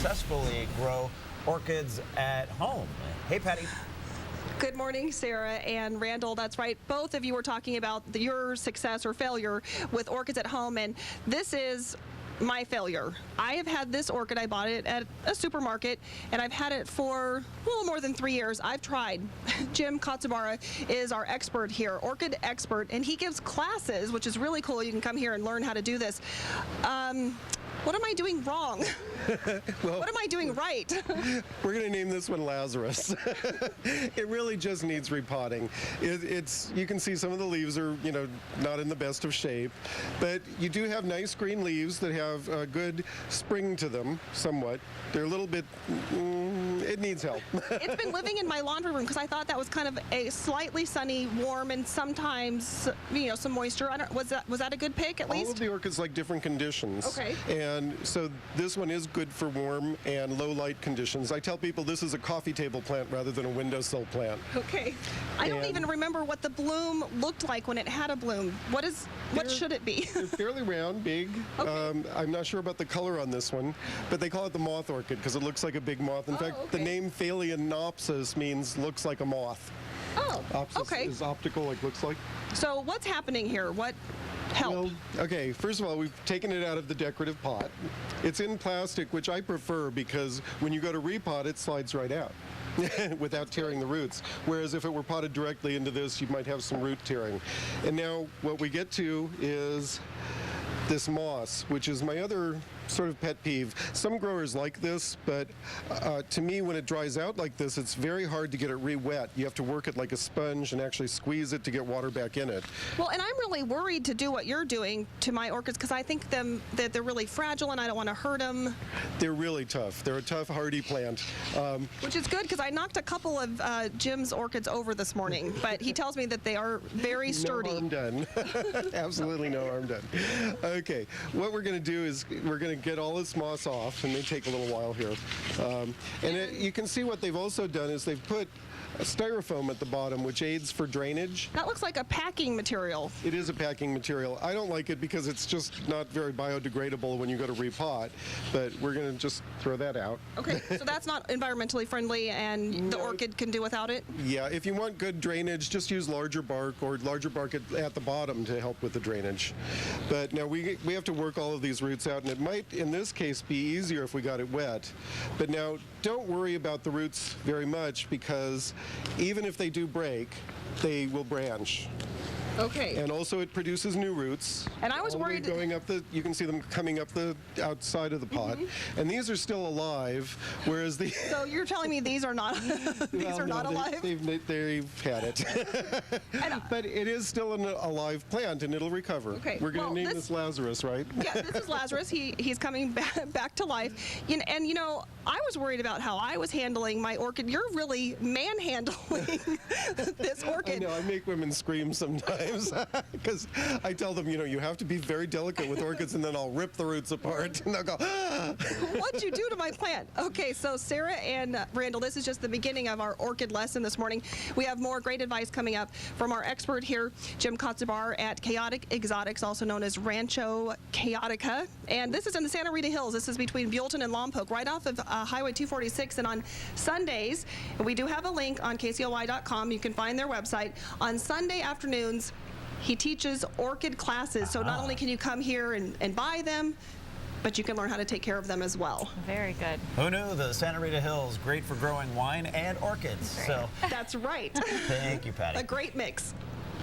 successfully grow orchids at home. Hey, Patty. Good morning, Sarah and Randall. That's right. Both of you were talking about your success or failure with orchids at home, and this is my failure. I have had this orchid. I bought it at a supermarket, and I've had it for a little more than 3 years. I've tried. Jim Katsubara is our expert here, orchid expert, and he gives classes, which is really cool. You can come here and learn how to do this. What am I doing wrong? Well, what am I doing right? We're going to name this one Lazarus. It really just needs repotting. You can see some of the leaves are, not in the best of shape, but you do have nice green leaves that have a good spring to them, somewhat. They're a little bit, it needs help. It's been living in my laundry room because I thought that was kind of a slightly sunny, warm, and sometimes, some moisture. Was that a good pick at least? All of the orchids like different conditions. Okay. And so this one is good for warm and low light conditions. I tell people this is a coffee table plant rather than a windowsill plant. Okay. I don't even remember what the bloom looked like when it had a bloom. What should it be? They're fairly round, big. Okay. I'm not sure about the color on this one, but they call it the moth orchid because it looks like a big moth. In fact, the name Phalaenopsis means looks like a moth. Oh, Opsis okay. is optical, like looks like. So what's happening here? What help? Well, okay, first of all, we've taken it out of the decorative pot. It's in plastic, which I prefer because when you go to repot, it slides right out without tearing the roots. Whereas if it were potted directly into this, you might have some root tearing. And now what we get to is this moss, which is my other sort of pet peeve. Some growers like this, but to me, when it dries out like this, it's very hard to get it re-wet. You have to work it like a sponge and actually squeeze it to get water back in it. Well, and I'm really worried to do what you're doing to my orchids because I think that they're really fragile and I don't want to hurt them. They're really tough. They're a tough, hardy plant. Which is good because I knocked a couple of Jim's orchids over this morning, but he tells me that they are very sturdy. No harm done. Absolutely no harm done. Okay, what we're going to do is we're going to get all this moss off, and they take a little while here. You can see what they've also done is they've put a styrofoam at the bottom, which aids for drainage. That looks like a packing material. It is a packing material. I don't like it because it's just not very biodegradable when you go to repot, but we're going to just throw that out. Okay, so that's not environmentally friendly, and the orchid can do without it? Yeah, if you want good drainage, just use larger bark or larger bark at the bottom to help with the drainage. But now we have to work all of these roots out, and it might, in this case, be easier if we got it wet. But now, don't worry about the roots very much because even if they do break, they will branch. Okay. And also it produces new roots. And I was worried going up you can see them coming up the outside of the pot. And these are still alive, whereas the So you're telling me these are not alive? They've had it. But it is still an alive plant and it'll recover. Okay. We're going to name this Lazarus, right? Yeah, this is Lazarus. He's coming back to life. And I was worried about how I was handling my orchid. You're really manhandling this orchid. I know, I make women scream sometimes. Because I tell them, you have to be very delicate with orchids, and then I'll rip the roots apart, and they'll go, ah! What'd you do to my plant? Okay, so Sarah and Randall, this is just the beginning of our orchid lesson this morning. We have more great advice coming up from our expert here, Jim Kotzabar at Chaotic Exotics, also known as Rancho Chaotica. And this is in the Santa Rita Hills. This is between Buellton and Lompoc, right off of Highway 246. And on Sundays, we do have a link on kcoy.com. You can find their website. On Sunday afternoons, he teaches orchid classes, so not only can you come here and buy them, but you can learn how to take care of them as well. Very good. Who knew the Santa Rita Hills great for growing wine and orchids? So that's right. thank you, Patty. A great mix.